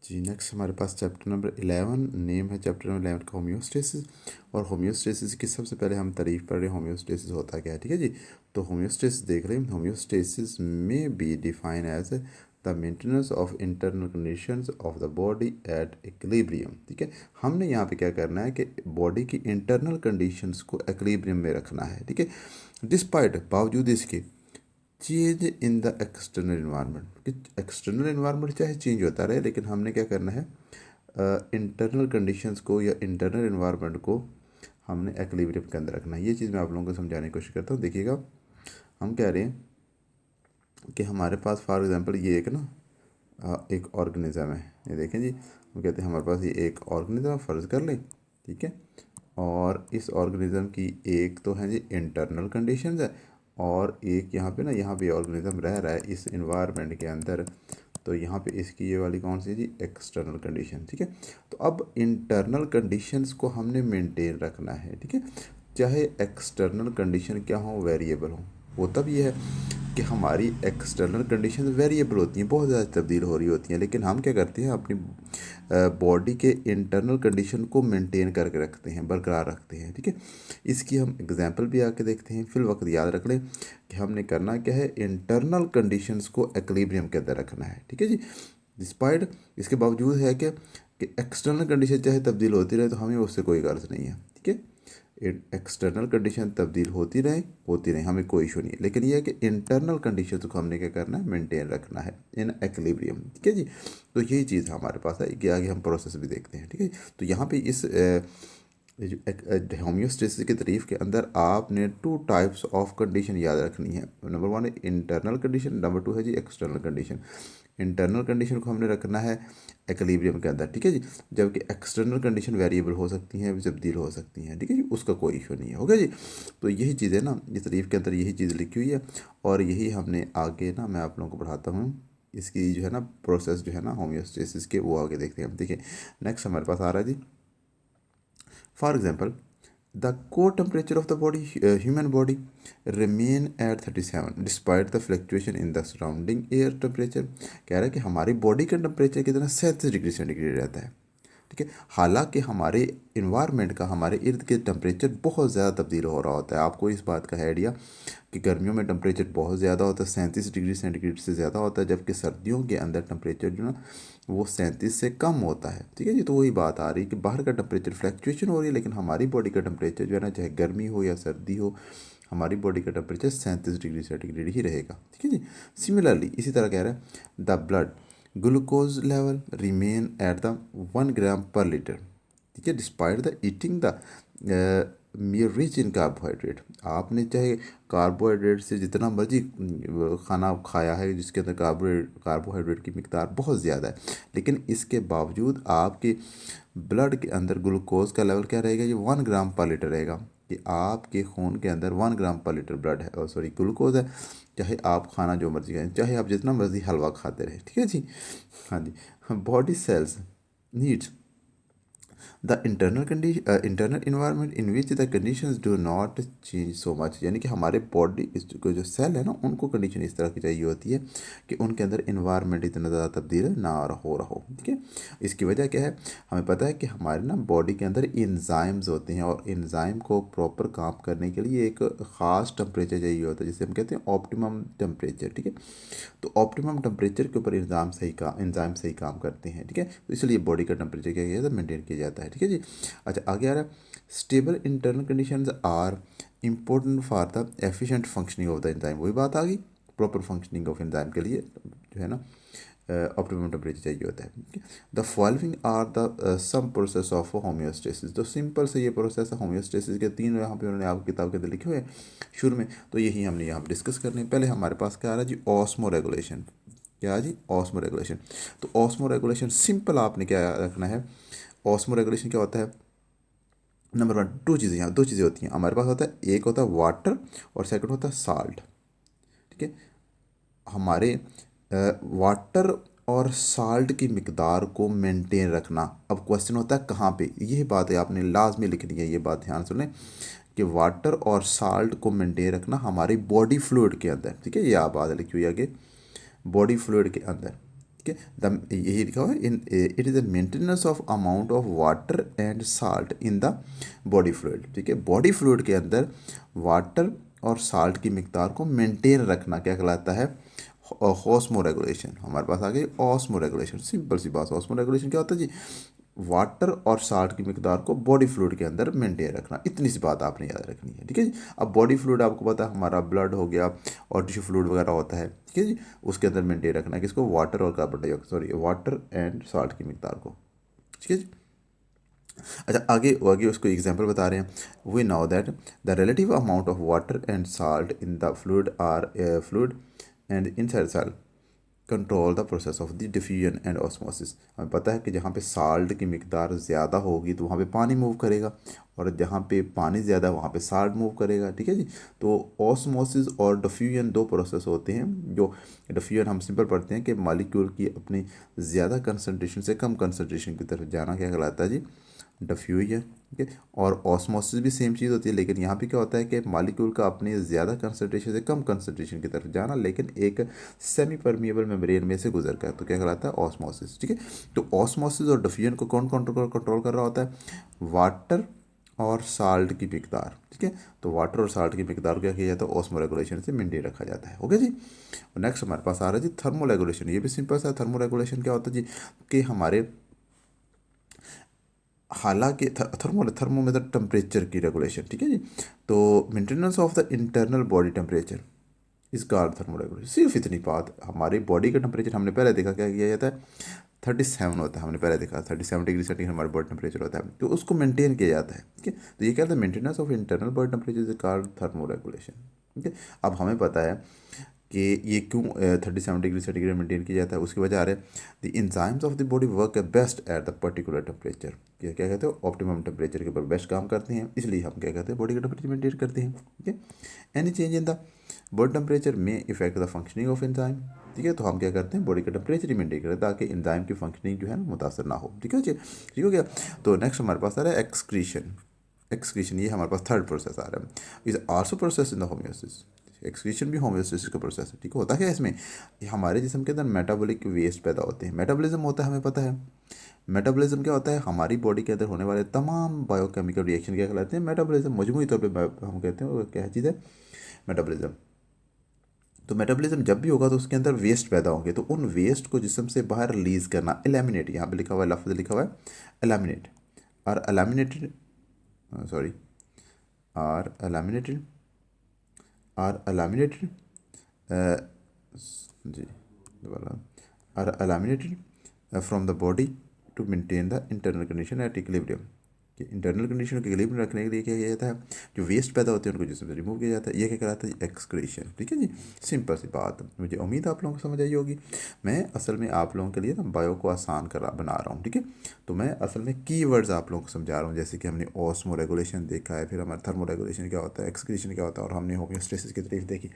जी next हमारे पास chapter number 11 name है chapter number 11 का होम्योस्टेसिस। और होम्योस्टेसिस की सबसे पहले हम तारीफ पढ़ रहे हैं होम्योस्टेसिस होता क्या है, ठीक है जी। तो होम्योस्टेसिस देख रहे हैं। होम्योस्टेसिस में be define as the maintenance of internal conditions of the body at equilibrium, ठीक है। हमने यहाँ पे क्या करना है कि बॉडी की इंटरनल कंडीशंस को इक्विलिब्रियम में रखना है, ठीक है। डिस्पाइट बावजूद इसके change in the external environment, कि एक्सटर्नल इन्वायरमेंट चाहे चेंज होता रहे, लेकिन हमने क्या करना है इंटरनल कंडीशंस को या इंटरनल इन्वायरमेंट को हमने एक्विलिब्रियम के अंदर रखना है। ये चीज़ मैं आप लोगों को समझाने की कोशिश करता हूँ। देखिएगा, हम कह रहे हैं कि हमारे पास फॉर एग्जांपल ये एक ना एक ऑर्गेनिज़म है। ये देखें जी, हम कहते हैं हमारे पास ये एक ऑर्गेनिज़म फ़र्ज़ कर लें, ठीक है। और इस ऑर्गेनिज़म की एक तो है जी इंटरनल कंडीशंस है, और एक यहाँ पे ना, यहाँ पे ऑर्गेनिज़म रह रहा है इस इन्वायरमेंट के अंदर, तो यहाँ पे इसकी ये वाली कौन सी है जी, एक्सटर्नल कंडीशन, ठीक है। तो अब इंटरनल कंडीशंस को हमने मेंटेन रखना है, ठीक है। चाहे एक्सटर्नल कंडीशन क्या हो, वेरिएबल हो। होता भी है कि हमारी एक्सटर्नल कंडीशन वेरिएबल होती हैं, बहुत ज़्यादा तब्दील हो रही होती हैं, लेकिन हम क्या करते हैं अपनी बॉडी के इंटरनल कंडीशन को मेंटेन करके रखते हैं, बरकरार रखते हैं, ठीक है। इसकी हम एग्जांपल भी आके देखते हैं। फिल वक्त याद रख लें कि हमने करना क्या है, इंटरनल कंडीशंस को एक्विलिब्रियम के अंदर रखना है, ठीक है जी। डिस्पाइट इसके बावजूद है कि एक्सटर्नल कंडीशन चाहे तब्दील होती रहे, तो हमें उससे कोई गर्ज नहीं है, ठीक है। एक्सटर्नल कंडीशन तब्दील होती रहे हमें कोई इशू नहीं है, लेकिन यह है कि इंटरनल कंडीशन को हमने क्या करना है, मेंटेन रखना है इन एक्विलिब्रियम, ठीक है जी। तो यही चीज़ हमारे पास है कि आगे हम प्रोसेस भी देखते हैं, ठीक है। तो यहाँ पे इस जो होम्योस्टेसिस की तारीफ के अंदर आपने 2 टाइप्स ऑफ कंडीशन याद रखनी है। नंबर 1 है इंटरनल कंडीशन, नंबर 2 है जी एक्सटर्नल कंडीशन। इंटरनल कंडीशन को हमने रखना है एक्विलिब्रियम के अंदर, ठीक है जी। जबकि एक्सटर्नल कंडीशन वेरिएबल हो सकती हैं, तब्दील हो सकती हैं, ठीक है जी, उसका कोई इशू नहीं है, होगा जी। तो यही चीज़ है ना, इस तारीफ के अंदर यही चीज़ लिखी हुई है, और यही हमने आगे ना, मैं आप लोगों को पढ़ाता हूँ इसकी जो है ना प्रोसेस जो है ना होम्योस्टेसिस के, वो आगे देखते हैं। देखिए नेक्स्ट हमारे पास आ रहा है जी, for example the core temperature of the body, human body remain at 37 despite the fluctuation in the surrounding air temperature. कह रहा है कि हमारी बॉडी का टेम्परेचर कितना 37 डिग्री सेंटीग्रेड रहता है, ठीक है। हालांकि हमारे इन्वायरमेंट का, हमारे इर्द गिर्द टेम्परेचर बहुत ज़्यादा तब्दील हो रहा होता है। आपको इस बात का है आइडिया कि गर्मियों में टेम्परेचर बहुत ज़्यादा होता है, 37 डिग्री सेंटीग्रेड से ज़्यादा होता है, जबकि सर्दियों के अंदर टेम्परेचर जो ना वो 37 से कम होता है, ठीक है जी। तो वही बात आ रही है कि बाहर का टेम्परेचर फ्लक्चुएशन हो रही है, लेकिन हमारी बॉडी का टेम्परेचर जो है ना, चाहे गर्मी हो या सर्दी हो, हमारी बॉडी का टेम्परेचर 37 डिग्री सेंटीग्रेड ही रहेगा, ठीक है जी। सिमिलरली इसी तरह कह रहा है the blood glucose level remain at the 1 ग्राम पर लीटर, ठीक है, despite the eating the Mir rich in carbohydrate. आपने चाहे कार्बोहाइड्रेट से जितना मर्जी खाना खाया है जिसके अंदर कार्बोहाइड्रेट की मिकदार बहुत ज़्यादा है, लेकिन इसके बावजूद आपके ब्लड के अंदर ग्लूकोज का लेवल क्या रहेगा, ये 1 ग्राम पर लीटर रहेगा। कि आपके खून के अंदर 1 ग्राम पर लीटर ब्लड है, और सॉरी ग्लूकोज है। चाहे आप खाना जो मर्जी खाएं, चाहे आप जितना मर्जी हलवा खाते रहे, ठीक है जी। हाँ जी, body cells needs the internal environment in which the conditions do not change so much. यानी कि हमारे बॉडी को जो सेल है ना, उनको कंडीशन इस तरह की चाहिए होती है कि उनके अंदर इन्वायरमेंट इतना ज़्यादा तब्दील ना हो रहा हो, ठीक है। इसकी वजह क्या है, हमें पता है कि हमारे ना बॉडी के अंदर इंजाइम्स होते हैं, और इंजाइम को प्रॉपर काम करने के लिए एक ख़ास टेम्परेचर चाहिए होता है, जिसे हम कहते हैं ऑप्टिमम टेम्परेचर, ठीक है। तो ऑप्टिमम टेम्परेचर के ऊपर इंजाइम सही काम करते हैं, ठीक है। तो इसलिए बॉडी का टेम्परेचर क्या किया जाता है, मेंटेन किया जाता है, ठीक है जी। अच्छा आगे आ रहा है, stable internal conditions are important for the efficient functioning of the enzyme. वही बात आ गई, प्रॉपर फंक्शनिंग ऑफ एंजाइम के लिए जो है ना ऑप्टिमम टेम्परेचर चाहिए होता है, ठीक है। The following are the some process of homeostasis. तो सिंपल से ये प्रोसेस है होम्योस्टेसिस के, 3 यहाँ पे उन्होंने आपकी किताब के अंदर लिखे हुए हैं शुरू में, तो यही हमने यहाँ डिस्कस करने। पहले हमारे पास क्या आ रहा है जी, ऑस्मो रेगुलेशन। क्या है जी, ऑस्मो रेगुलेशन। तो ऑस्मो रेगुलेशन सिंपल आपने क्या रखना है, ऑस्मो रेगुलेशन क्या होता है, नंबर 1 दो चीज़ें होती हैं हमारे पास होता है, एक होता है वाटर और सेकंड होता है साल्ट, ठीक है। हमारे वाटर और साल्ट की मिकदार को मेंटेन रखना। अब क्वेश्चन होता है कहाँ पे, यही बात है आपने लाजमी लिखनी है, ये बात ध्यान सुने कि वाटर और साल्ट को मेंटेन रखना हमारी बॉडी फ्लूइड के अंदर, ठीक है। ये आप बात लिखी हुई है आगे, बॉडी फ्लूइड के अंदर, ठीक है। द यही लिखा हुआ है in it is the maintenance of amount of water and salt in the body fluid. ठीक है, बॉडी फ्लूइड के अंदर वाटर और साल्ट की मिकदार को मेंटेन रखना क्या कहलाता है? Osmo regulation. हमारे पास आ गई ऑस्मो रेगुलेशन। सिंपल सी बात, ऑस्मो रेगुलेशन क्या होता है जी? वाटर और साल्ट की मिकदार को बॉडी फ्लूइड के अंदर मेंटेन रखना। इतनी सी बात आपने याद रखनी है, ठीक है जी। अब बॉडी फ्लूइड आपको पता है हमारा ब्लड हो गया और टिश्यू फ्लूइड वगैरह होता है, ठीक है जी। उसके अंदर मेंटेन रखना है किसको? वाटर और carbon dioxide, sorry water and salt की मिकदार को, ठीक है जी। अच्छा, आगे आगे उसको एग्जांपल बता रहे हैं। We know that the relative amount of water and salt in the fluid are fluid and inside cell control the process of the diffusion and osmosis. हमें पता है कि जहाँ पे साल्ट की मिकदार ज़्यादा होगी तो वहाँ पे पानी मूव करेगा, और जहाँ पे पानी ज़्यादा वहाँ पे साल्ट मूव करेगा, ठीक है जी। तो ऑस्मोसिस और डिफ्यूजन दो प्रोसेस होते हैं। जो डिफ्यूजन हम सिंपल पढ़ते हैं कि मॉलिक्यूल की अपनी ज़्यादा कंसनट्रेशन से कम कंसनट्रेशन की तरफ जाना क्या कहलाता है जी? डिफ्यूजन, ठीक है। और ऑस्मोसिस भी सेम चीज़ होती है, लेकिन यहाँ पे क्या होता है कि मॉलिक्यूल का अपनी ज़्यादा कंसनट्रेशन से कम कंसनट्रेशन की तरफ जाना, लेकिन एक सेमी परमिएबल मेम्ब्रेन में से गुजर कर, तो क्या कहलाता है? ऑस्मोसिस, ठीक है। तो ऑस्मोसिस और डिफ्यूजन को कौन कंट्रोल कर रहा होता है? वाटर और साल्ट की मिकदार, ठीक है। तो वाटर और साल्ट की मिकदार को क्या किया जाता है? ऑस्मो रेगुलेशन से मेंटेन रखा जाता है, ओके जी। नेक्स्ट हमारे पास आ रहा है जी थर्मो रेगुलेशन। ये भी सिंपल सा थर्मो रेगुलेशन क्या होता है जी? कि हमारे हालांकि थर्मो मतलब टेम्परेचर की रेगुलेशन, ठीक है जी। तो maintenance of the internal body temperature इस कॉल्ड थर्मो रेगुलेशन। सिर्फ इतनी बात, हमारी बॉडी का टेम्परेचर हमने पहले देखा क्या किया जाता है? 37 होता है, हमने पहले देखा 37 डिग्री सेंटीग्रेड हमारा बॉडी टेम्परेचर होता है, तो उसको मेंटेन किया जाता है, ठीक है। तो ये क्या था? Maintenance of internal body temperature is called thermo regulation, ठीक है। अब हमें पता है कि ये क्यों 37 डिग्री सेंटीग्रेड मेंटेन किया जाता है। उसकी वजह आ रहा है the enzymes of the body work best at the particular temperature. क्या क्या कहते हो? ऑप्टिमम टेम्परेचर के ऊपर बेस्ट काम करते हैं, इसलिए हम क्या कहते हैं? बॉडी का टेम्परेचर मेंटेन करते हैं, ठीक है। Any change in the body temperature में effect the functioning of enzyme, ठीक है। तो हम क्या करते हैं? बॉडी का टेम्परेचर ही मेंटेन करते हैं ताकि एंजाइम की फंक्शनिंग जो है ना मुतासर ना हो, ठीक है जी। ठीक हो गया। तो नेक्स्ट हमारे पास आ रहा है एक्सक्रीशन। एक्सक्रीशन ये हमारे पास थर्ड प्रोसेस आ रहा है, is also process in the homeostasis. Excretion भी होम्योस्टेसिस का प्रोसेस है, ठीक है। होता क्या है इसमें? ये हमारे जिस्म के अंदर मेटाबॉलिक वेस्ट पैदा होते हैं। मेटाबॉलिज्म होता है, हमें पता है मेटाबॉलिज्म क्या होता है? हमारी बॉडी के अंदर होने वाले तमाम बायोकेमिकल रिएक्शन क्या कहलाते हैं? मेटाबॉलिज्म। मजमूई तौर पे हम कहते हैं वो क्या चीज़ है? मेटाबॉलिज्म। तो मेटाबॉलिज्म जब भी होगा तो उसके अंदर वेस्ट पैदा होंगे, तो उन वेस्ट को जिस्म से बाहर रिलीज करना, एलिमिनेट, यहाँ पे लिखा हुआ है, लफ्ज़ लिखा हुआ है एलिमिनेट, और eliminated, sorry, are eliminated, are eliminated, जी दोबारा, are eliminated from the body to maintain the internal condition at equilibrium. कि इंटरनल कंडीशन को इक्विलिब्रियम रखने के लिए क्या किया जाता है? जो वेस्ट पैदा होते हैं उनको जिसमें रिमूव किया जाता है, ये क्या कहलाता है? एक्सक्रीशन, ठीक है जी। सिंपल सी बात, मुझे उम्मीद आप लोगों को समझ आई होगी। मैं असल में आप लोगों के लिए ना बायो को आसान करा बना रहा हूँ, ठीक है। तो मैं असल में कीवर्ड्स आप लोगों को समझा रहा हूँ, जैसे कि हमने ऑस्मो रेगुलेशन देखा है, फिर हमारा थर्मो रेगुलेशन क्या होता है, एक्सक्रीशन क्या होता है, और हमने होम्योस्टेसिस की तारीफ देखी।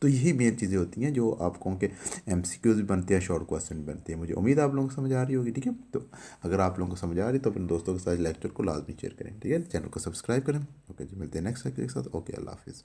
तो यही मेन चीज़ें होती हैं जो आपको के MCQs भी बनते हैं, शॉर्ट क्वेश्चन भी बनते हैं। मुझे उम्मीद आप लोगों को समझ आ रही होगी, ठीक है। तो अगर आप लोगों को समझ आ रही तो अपने दोस्तों के साथ लेक्चर को लाजमी शेयर करें, ठीक है। चैनल को सब्सक्राइब करें। ओके जी, मिलते हैं नेक्स्ट लेक्चर के साथ। ओके, अल्लाह हाफिज़।